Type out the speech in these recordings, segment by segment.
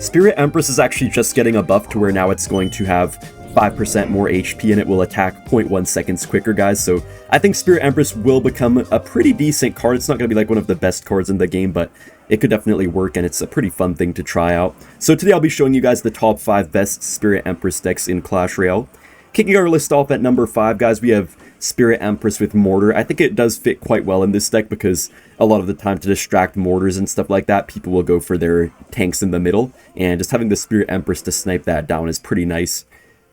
Spirit Empress is actually just getting a buff to where now it's going to have 5% more HP and it will attack 0.1 seconds quicker, guys. So I think Spirit Empress will become a pretty decent card. It's not going to be like one of the best cards in the game, but it could definitely work, and it's a pretty fun thing to try out. So today I'll be showing you guys the top 5 best Spirit Empress decks in Clash Royale. Kicking our list off at number 5, guys, we have Spirit Empress with Mortar. I think it does fit quite well in this deck because a lot of the time to distract mortars and stuff like that, people will go for their tanks in the middle, and just having the Spirit Empress to snipe that down is pretty nice.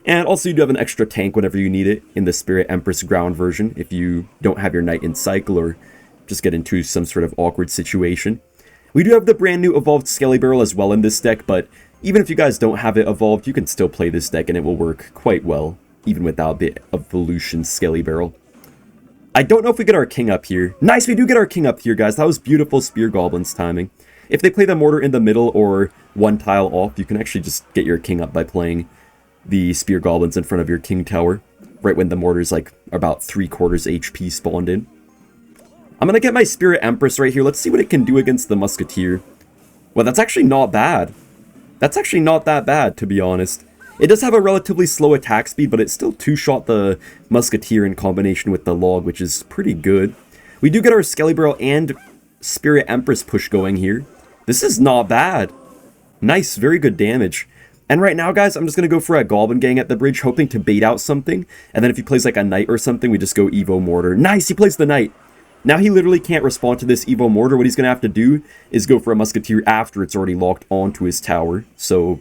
And also you do have an extra tank whenever you need it in the Spirit Empress ground version if you don't have your knight in cycle or just get into some sort of awkward situation. We do have the brand new evolved Skelly Barrel as well in this deck, but even if you guys don't have it evolved, you can still play this deck and it will work quite well, even without the evolution Skelly Barrel. I don't know if we get our king up here. Nice, we do get our king up here, guys. That was beautiful Spear Goblins timing. If they play the Mortar in the middle or one tile off, you can actually just get your king up by playing the Spear Goblins in front of your king tower, right when the Mortar's like about 3/4 HP spawned in. I'm gonna get my Spirit Empress right here. Let's see what it can do against the Musketeer. Well, that's actually not bad. That's actually not that bad, to be honest. It does have a relatively slow attack speed, but it still two-shot the Musketeer in combination with the Log, which is pretty good. We do get our Skelly Barrel and Spirit Empress push going here. This is not bad. Nice, very good damage. And right now, guys, I'm just going to go for a Goblin Gang at the bridge, hoping to bait out something. And then if he plays like a Knight or something, we just go Evo Mortar. Nice, he plays the Knight. Now he literally can't respond to this Evo Mortar. What he's going to have to do is go for a Musketeer after it's already locked onto his tower. So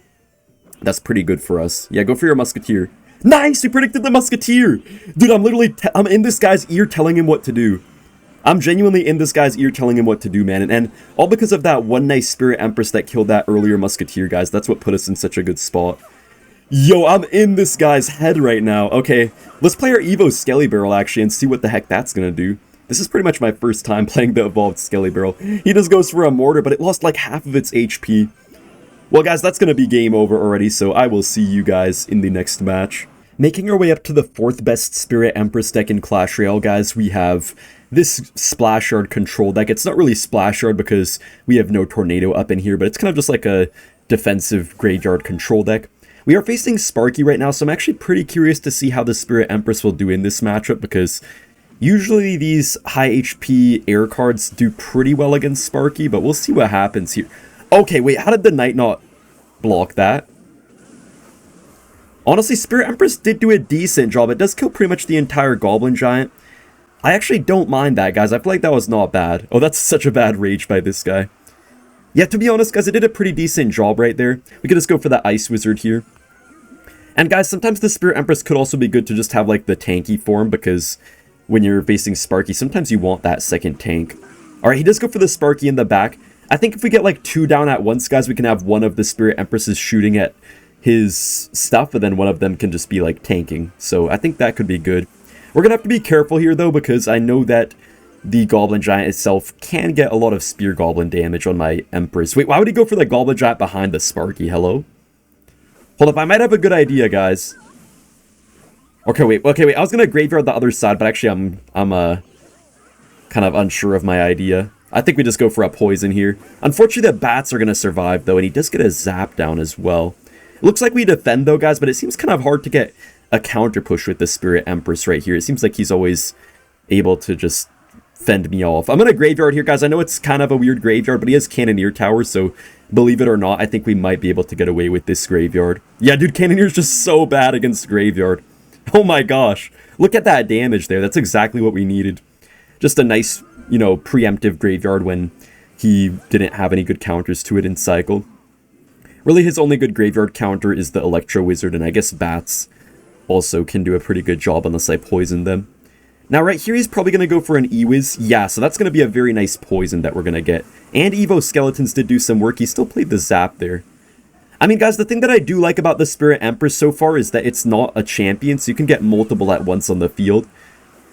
that's pretty good for us. Yeah, go for your Musketeer. Nice, we predicted the Musketeer. Dude, I'm literally, I'm in this guy's ear telling him what to do. I'm genuinely in this guy's ear telling him what to do, man. And all because of that one nice Spirit Empress that killed that earlier Musketeer, guys. That's what put us in such a good spot. Yo, I'm in this guy's head right now. Okay, let's play our Evo Skelly Barrel, actually, and see what the heck that's going to do. This is pretty much my first time playing the evolved Skelly Barrel. He just goes for a Mortar, but it lost like half of its HP. Well, guys, that's going to be game over already, so I will see you guys in the next match. Making our way up to the 4th best Spirit Empress deck in Clash Royale, guys, we have this Splash Yard control deck. It's not really Splash Yard because we have no Tornado up in here, but it's kind of just like a defensive graveyard control deck. We are facing Sparky right now, so I'm actually pretty curious to see how the Spirit Empress will do in this matchup because usually these high HP air cards do pretty well against Sparky, but we'll see what happens here. Okay, wait, how did the Knight not block that? Honestly, Spirit Empress did do a decent job. It does kill pretty much the entire Goblin Giant. I actually don't mind that, guys. I feel like that was not bad. Oh, that's such a bad rage by this guy. Yeah, to be honest, guys, it did a pretty decent job right there. We could just go for the Ice Wizard here. And guys, sometimes the Spirit Empress could also be good to just have like the tanky form because when you're facing Sparky, sometimes you want that second tank. Alright, he does go for the Sparky in the back. I think if we get like 2 down at once, guys, we can have one of the Spirit Empresses shooting at his stuff, and then one of them can just be like tanking. So I think that could be good. We're going to have to be careful here, though, because I know that the Goblin Giant itself can get a lot of Spear Goblin damage on my Empress. Wait, why would he go for the Goblin Giant behind the Sparky? Hello? Hold up, I might have a good idea, guys. Okay, wait. I was going to graveyard the other side, but actually I'm kind of unsure of my idea. I think we just go for a poison here. Unfortunately, the bats are going to survive, though, and he does get a zap down as well. It looks like we defend, though, guys, but it seems kind of hard to get a counter push with the Spirit Empress right here. It seems like he's always able to just fend me off. I'm going to graveyard here, guys. I know it's kind of a weird graveyard, but he has Cannoneer Tower, so believe it or not, I think we might be able to get away with this graveyard. Yeah, dude, Cannoneer's just so bad against graveyard. Oh my gosh. Look at that damage there. That's exactly what we needed. Just a nice, you know, preemptive graveyard when he didn't have any good counters to it in cycle. Really, his only good graveyard counter is the Electro Wizard, and I guess bats also can do a pretty good job unless I poison them. Now, right here, he's probably going to go for an E-Wiz. Yeah, so that's going to be a very nice poison that we're going to get. And Evo Skeletons did do some work. He still played the Zap there. I mean, guys, the thing that I do like about the Spirit Empress so far is that it's not a champion, so you can get multiple at once on the field.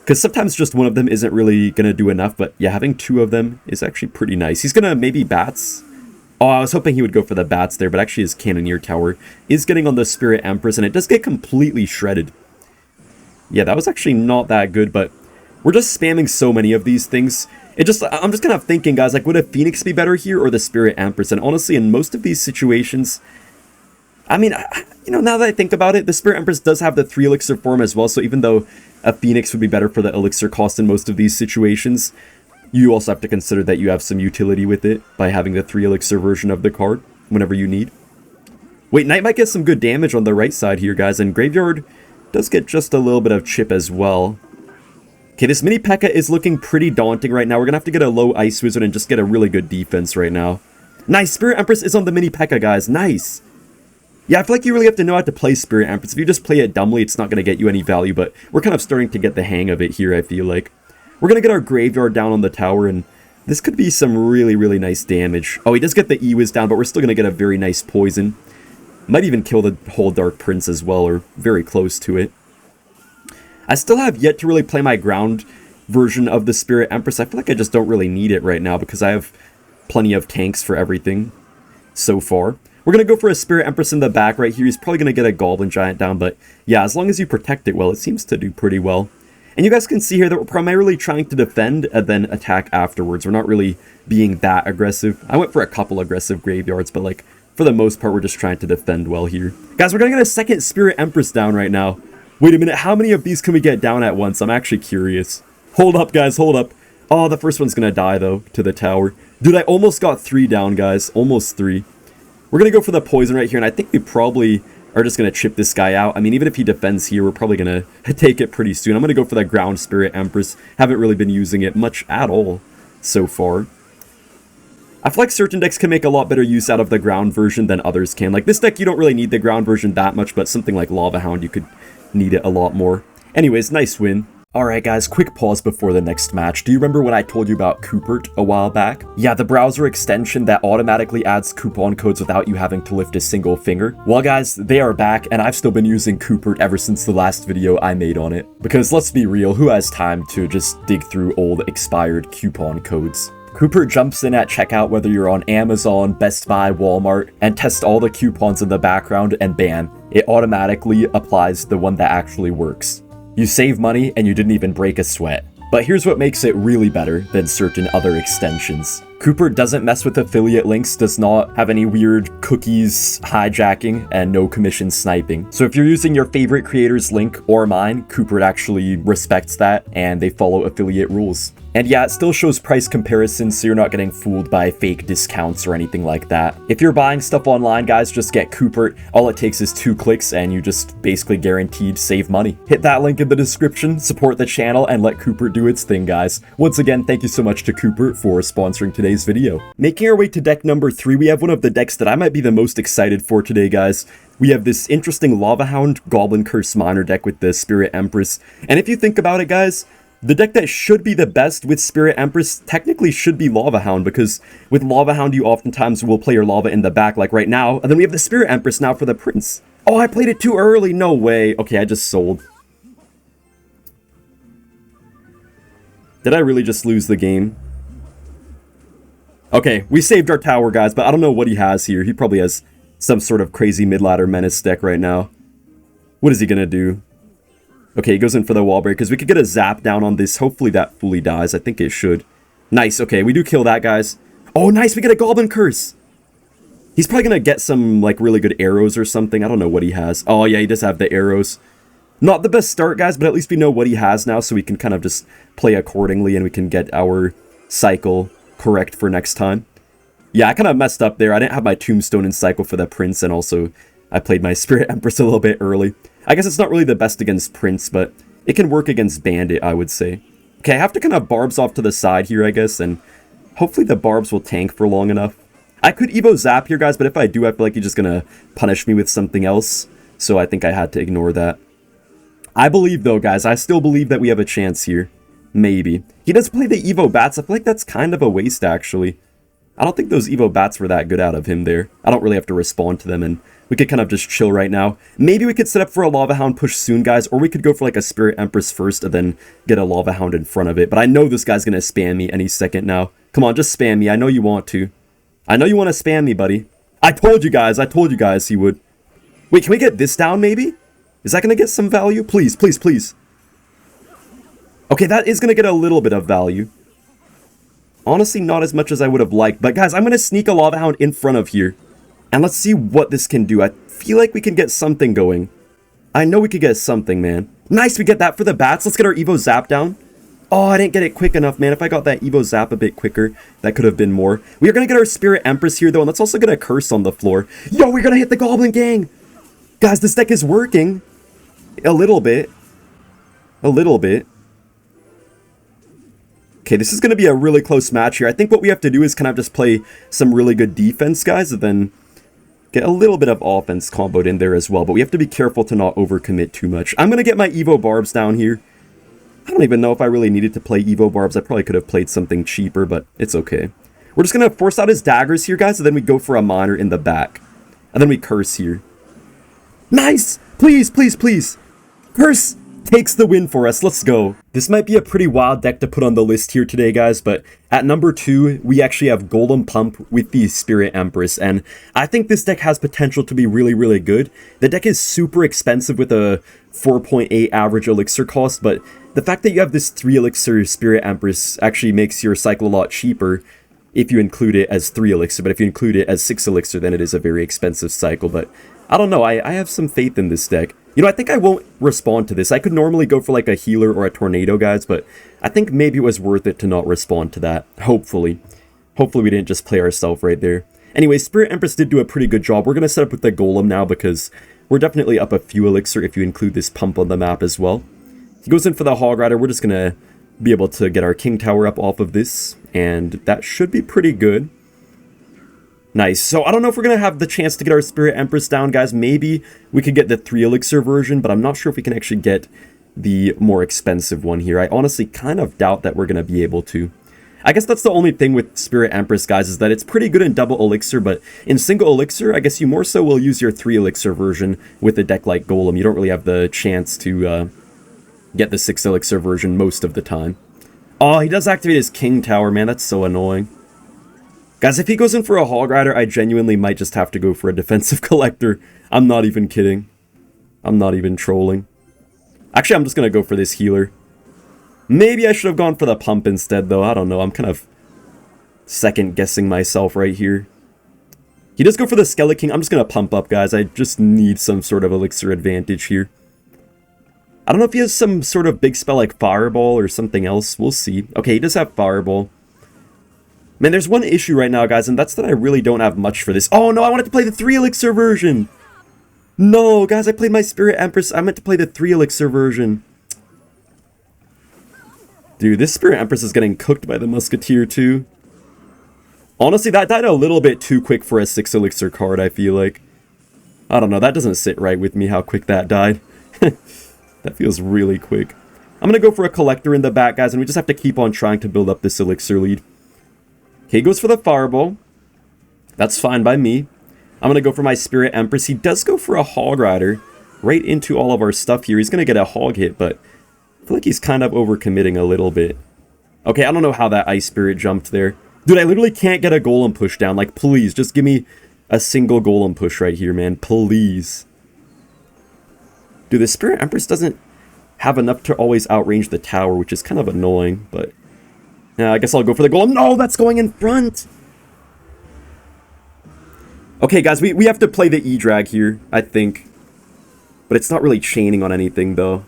Because sometimes just one of them isn't really going to do enough, but yeah, having 2 of them is actually pretty nice. He's going to maybe bats. Oh, I was hoping he would go for the bats there, but actually his Cannoneer Tower is getting on the Spirit Empress, and it does get completely shredded. Yeah, that was actually not that good, but we're just spamming so many of these things. I'm just kind of thinking, guys, like, would a Phoenix be better here or the Spirit Empress? And honestly, in most of these situations, I mean, you know, now that I think about it, the Spirit Empress does have the 3 elixir form as well, so even though a Phoenix would be better for the elixir cost in most of these situations, you also have to consider that you have some utility with it by having the 3 elixir version of the card whenever you need. Wait, Knight might get some good damage on the right side here, guys, and Graveyard does get just a little bit of chip as well. Okay, this mini Pekka is looking pretty daunting right now. We're gonna have to get a low Ice Wizard and just get a really good defense right now. Nice, Spirit Empress is on the mini Pekka, guys. Nice. Yeah, I feel like you really have to know how to play Spirit Empress. If you just play it dumbly, it's not gonna get you any value, but we're kind of starting to get the hang of it here, I feel like. We're gonna get our Graveyard down on the tower, and this could be some really, really nice damage. Oh, he does get the E-Wiz down, but we're still gonna get a very nice poison. Might even kill the whole Dark Prince as well, or very close to it. I still have yet to really play my ground version of the Spirit Empress. I feel like I just don't really need it right now because I have plenty of tanks for everything so far. We're going to go for a Spirit Empress in the back right here. He's probably going to get a Goblin Giant down, but yeah, as long as you protect it well, it seems to do pretty well. And you guys can see here that we're primarily trying to defend and then attack afterwards. We're not really being that aggressive. I went for a couple aggressive graveyards, but like for the most part, we're just trying to defend well here. Guys, we're going to get a second Spirit Empress down right now. Wait a minute, how many of these can we get down at once? I'm actually curious. Hold up, guys, hold up. Oh, the first one's gonna die, though, to the tower. Dude, I almost got 3 down, guys. Almost 3. We're gonna go for the poison right here, and I think we probably are just gonna chip this guy out. I mean, even if he defends here, we're probably gonna take it pretty soon. I'm gonna go for the ground Spirit Empress. Haven't really been using it much at all so far. I feel like certain decks can make a lot better use out of the ground version than others can. Like, this deck, you don't really need the ground version that much, but something like Lava Hound, you could need it a lot more. Anyways, nice win. Alright guys, quick pause before the next match. Do you remember when I told you about Coopert a while back? Yeah, the browser extension that automatically adds coupon codes without you having to lift a single finger. Well guys, they are back, and I've still been using Coopert ever since the last video I made on it. Because let's be real, who has time to just dig through old expired coupon codes? Coopert jumps in at checkout whether you're on Amazon, Best Buy, Walmart, and tests all the coupons in the background, and bam, it automatically applies the one that actually works. You save money and you didn't even break a sweat. But here's what makes it really better than certain other extensions. Coopert doesn't mess with affiliate links, does not have any weird cookies hijacking, and no commission sniping. So if you're using your favorite creator's link or mine, Coopert actually respects that and they follow affiliate rules. And yeah, it still shows price comparisons, so you're not getting fooled by fake discounts or anything like that. If you're buying stuff online, guys, just get Coopert. All it takes is 2 clicks and you just basically guaranteed save money. Hit that link in the description, support the channel, and let Coopert do its thing, guys. Once again, thank you so much to Coopert for sponsoring today's video. Making our way to deck number 3, we have one of the decks that I might be the most excited for today, guys. We have this interesting Lava Hound Goblin Curse Miner deck with the Spirit Empress. And if you think about it, guys, the deck that should be the best with Spirit Empress technically should be Lava Hound, because with Lava Hound you oftentimes will play your Lava in the back like right now, and then we have the Spirit Empress now for the Prince. Oh, I played it too early, no way. Okay, I just sold. Did I really just lose the game? Okay, we saved our tower, guys, but I don't know what he has here. He probably has some sort of crazy mid-ladder menace deck right now. What is he gonna do? Okay, he goes in for the wall break, because we could get a zap down on this. Hopefully that fully dies. I think it should. Nice, okay, we do kill that, guys. Oh, nice, we get a Goblin Curse! He's probably gonna get some, like, really good arrows or something. I don't know what he has. Oh, yeah, he does have the arrows. Not the best start, guys, but at least we know what he has now, so we can kind of just play accordingly, and we can get our cycle correct for next time. Yeah, I kind of messed up there. I didn't have my Tombstone in cycle for the Prince, and also I played my Spirit Empress a little bit early. I guess it's not really the best against Prince, but it can work against Bandit, I would say. Okay, I have to kind of barbs off to the side here, I guess, and hopefully the barbs will tank for long enough. I could Evo Zap here, guys, but if I do, I feel like he's just gonna punish me with something else, so I think I had to ignore that. I believe, though, guys, I still believe that we have a chance here. Maybe. He does play the Evo Bats. I feel like that's kind of a waste, actually. I don't think those Evo Bats were that good out of him there. I don't really have to respond to them, and we could kind of just chill right now. Maybe we could set up for a Lava Hound push soon, guys, or we could go for like a Spirit Empress first and then get a Lava Hound in front of it. But I know this guy's going to spam me any second now. Come on, just spam me. I know you want to. I know you want to spam me, buddy. I told you guys he would. Wait, can we get this down, maybe? Is that going to get some value? Please, please, please. Okay, that is going to get a little bit of value. Honestly, not as much as I would have liked. But guys, I'm going to sneak a Lava Hound in front of here. And let's see what this can do. I feel like we can get something going. I know we could get something, man. Nice, we get that for the bats. Let's get our Evo Zap down. Oh, I didn't get it quick enough, man. If I got that Evo Zap a bit quicker, that could have been more. We are going to get our Spirit Empress here, though, and let's also get a Curse on the floor. Yo, we're going to hit the Goblin Gang! Guys, this deck is working. A little bit. A little bit. Okay, this is going to be a really close match here. I think what we have to do is kind of just play some really good defense, guys, and then get a little bit of offense comboed in there as well. But we have to be careful to not overcommit too much. I'm going to get my Evo Barbs down here. I don't even know if I really needed to play Evo Barbs. I probably could have played something cheaper, but it's okay. We're just going to force out his daggers here, guys, and then we go for a Miner in the back. And then we Curse here. Nice! Please, please, please! Curse takes the win for us. Let's go. This might be a pretty wild deck to put on the list here today, guys, but at number 2, we actually have Golem Pump with the Spirit Empress, and I think this deck has potential to be really, really good. The deck is super expensive with a 4.8 average elixir cost, but the fact that you have this 3 elixir Spirit Empress actually makes your cycle a lot cheaper if you include it as 3 elixir, but if you include it as 6 elixir, then it is a very expensive cycle. But I don't know, I have some faith in this deck. You know, I think I won't respond to this. I could normally go for like a healer or a tornado, guys, but I think maybe it was worth it to not respond to that. Hopefully. Hopefully we didn't just play ourselves right there. Anyway, Spirit Empress did do a pretty good job. We're going to set up with the Golem now because we're definitely up a few elixir if you include this pump on the map as well. He goes in for the Hog Rider. We're just going to be able to get our King Tower up off of this, and that should be pretty good. Nice. So I don't know if we're going to have the chance to get our Spirit Empress down, guys. Maybe we could get the 3 elixir version, but I'm not sure if we can actually get the more expensive one here. I honestly kind of doubt that we're going to be able to. I guess that's the only thing with Spirit Empress, guys, is that it's pretty good in double elixir, but in single elixir, I guess you more so will use your 3 elixir version with a deck like Golem. You don't really have the chance to get the 6 elixir version most of the time. Oh, he does activate his King Tower, man. That's so annoying. Guys, if he goes in for a Hog Rider, I genuinely might just have to go for a defensive collector. I'm not even kidding. I'm not even trolling. Actually, I'm just going to go for this healer. Maybe I should have gone for the pump instead, though. I don't know. I'm kind of second-guessing myself right here. He does go for the Skeleton King. I'm just going to pump up, guys. I just need some sort of elixir advantage here. I don't know if he has some sort of big spell like Fireball or something else. We'll see. Okay, he does have Fireball. Man, there's one issue right now, guys, and that's that I really don't have much for this. Oh, no, I wanted to play the 3 elixir version. No, guys, I played my Spirit Empress. I meant to play the 3 elixir version. Dude, this Spirit Empress is getting cooked by the Musketeer, too. Honestly, that died a little bit too quick for a 6 elixir card, I feel like. I don't know, that doesn't sit right with me, how quick that died. That feels really quick. I'm going to go for a Collector in the back, guys, and we just have to keep on trying to build up this elixir lead. Okay, he goes for the Fireball. That's fine by me. I'm going to go for my Spirit Empress. He does go for a Hog Rider right into all of our stuff here. He's going to get a Hog hit, but I feel like he's kind of overcommitting a little bit. Okay, I don't know how that Ice Spirit jumped there. Dude, I literally can't get a Golem push down. Like, please, just give me a single Golem push right here, man. Please. Dude, the Spirit Empress doesn't have enough to always outrange the tower, which is kind of annoying, but... yeah, I guess I'll go for the Golem. No, that's going in front! Okay, guys, we have to play the E-Drag here, I think. But it's not really chaining on anything, though.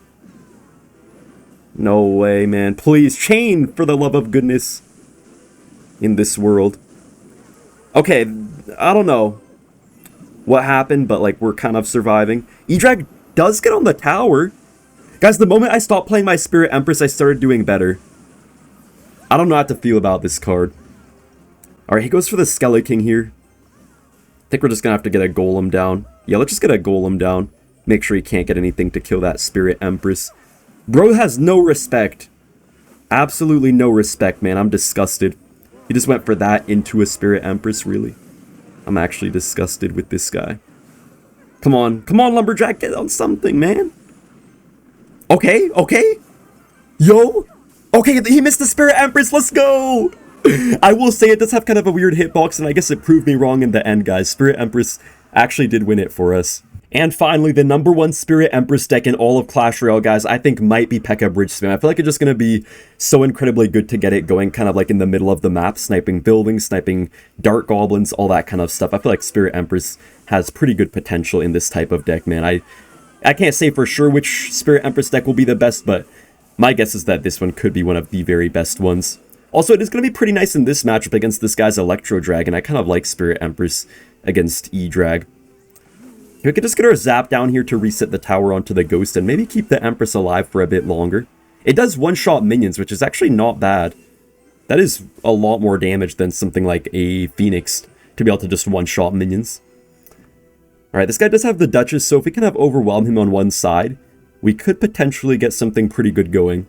No way, man. Please, chain, for the love of goodness. In this world. Okay, I don't know what happened, but, like, we're kind of surviving. E-Drag does get on the tower. Guys, the moment I stopped playing my Spirit Empress, I started doing better. I don't know how to feel about this card. Alright, he goes for the Skeleton King here. I think we're just going to have to get a Golem down. Yeah, let's just get a Golem down. Make sure he can't get anything to kill that Spirit Empress. Bro has no respect. Absolutely no respect, man. I'm disgusted. He just went for that into a Spirit Empress, really. I'm actually disgusted with this guy. Come on, Lumberjack, get on something, man. Okay, okay. Yo. Okay, he missed the Spirit Empress, let's go. I will say it does have kind of a weird hitbox, and I guess it proved me wrong in the end, guys. Spirit Empress actually did win it for us. And finally, the number one Spirit Empress deck in all of Clash Royale, guys, I think might be Pekka Bridge spam. I feel like it's just going to be so incredibly good to get it going kind of like in the middle of the map, sniping buildings, sniping Dart Goblins, all that kind of stuff. I feel like Spirit Empress has pretty good potential in this type of deck, man. I can't say for sure which Spirit Empress deck will be the best, but my guess is that this one could be one of the very best ones. Also, it is going to be pretty nice in this matchup against this guy's Electro Dragon. I kind of like Spirit Empress against E-Drag. We could just get our Zap down here to reset the tower onto the Ghost and maybe keep the Empress alive for a bit longer. It does one-shot minions, which is actually not bad. That is a lot more damage than something like a Phoenix to be able to just one-shot minions. Alright, this guy does have the Duchess, so if we can have Overwhelm him on one side, we could potentially get something pretty good going.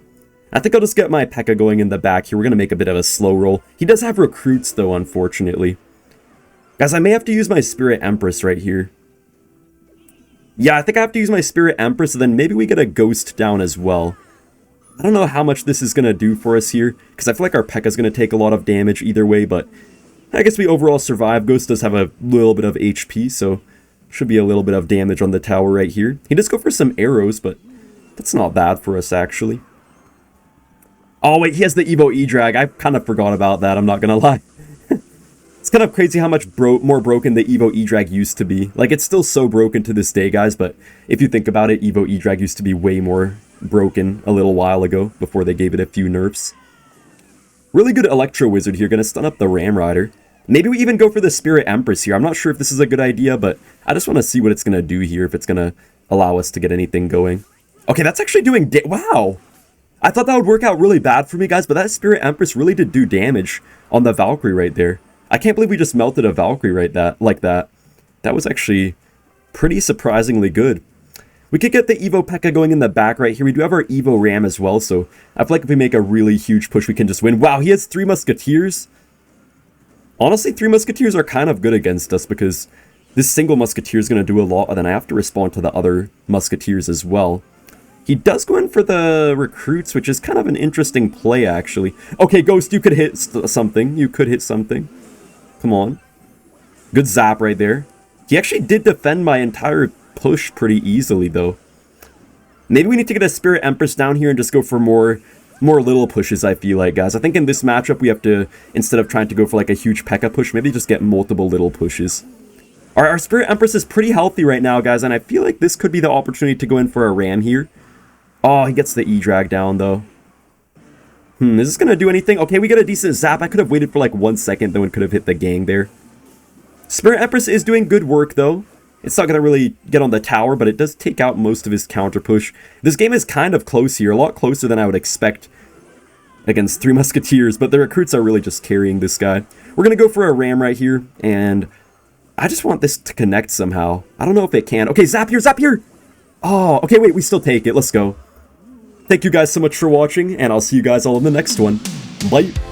I think I'll just get my Pekka going in the back here. We're going to make a bit of a slow roll. He does have recruits, though, unfortunately. Guys, I may have to use my Spirit Empress right here. Yeah, I think I have to use my Spirit Empress, and then maybe we get a Ghost down as well. I don't know how much this is going to do for us here, because I feel like our Pekka's going to take a lot of damage either way, but I guess we overall survive. Ghost does have a little bit of HP, so should be a little bit of damage on the tower right here. He does go for some arrows, but that's not bad for us, actually. Oh, wait, he has the Evo E-Drag. I kind of forgot about that, I'm not going to lie. It's kind of crazy how much more broken the Evo E-Drag used to be. Like, it's still so broken to this day, guys, but if you think about it, Evo E-Drag used to be way more broken a little while ago, before they gave it a few nerfs. Really good Electro Wizard here, gonna stun up the Ram Rider. Maybe we even go for the Spirit Empress here. I'm not sure if this is a good idea, but I just want to see what it's gonna do here, if it's gonna allow us to get anything going. Okay, that's actually doing wow! I thought that would work out really bad for me, guys, but that Spirit Empress really did do damage on the Valkyrie right there. I can't believe we just melted a Valkyrie like that. That was actually pretty surprisingly good. We could get the Evo Pekka going in the back right here. We do have our Evo Ram as well, so I feel like if we make a really huge push, we can just win. Wow, he has 3 Musketeers. Honestly, 3 Musketeers are kind of good against us because this single Musketeer is going to do a lot, and then I have to respond to the other Musketeers as well. He does go in for the recruits, which is kind of an interesting play, actually. Okay, Ghost, you could hit something. You could hit something. Come on. Good zap right there. He actually did defend my entire push pretty easily, though. Maybe we need to get a Spirit Empress down here and just go for more little pushes, I feel like, guys. I think in this matchup, we have to, instead of trying to go for like a huge Pekka push, maybe just get multiple little pushes. Our Spirit Empress is pretty healthy right now, guys, and I feel like this could be the opportunity to go in for a Ram here. Oh, he gets the E-Drag down, though. Is this going to do anything? Okay, we get a decent zap. I could have waited for like 1 second, then we could have hit the gang there. Spirit Empress is doing good work, though. It's not going to really get on the tower, but it does take out most of his counter push. This game is kind of close here, a lot closer than I would expect against 3 Musketeers, but the recruits are really just carrying this guy. We're going to go for a Ram right here, and I just want this to connect somehow. I don't know if it can. Okay, zap here, zap here! Oh, okay, wait, we still take it. Let's go. Thank you guys so much for watching, and I'll see you guys all in the next one. Bye!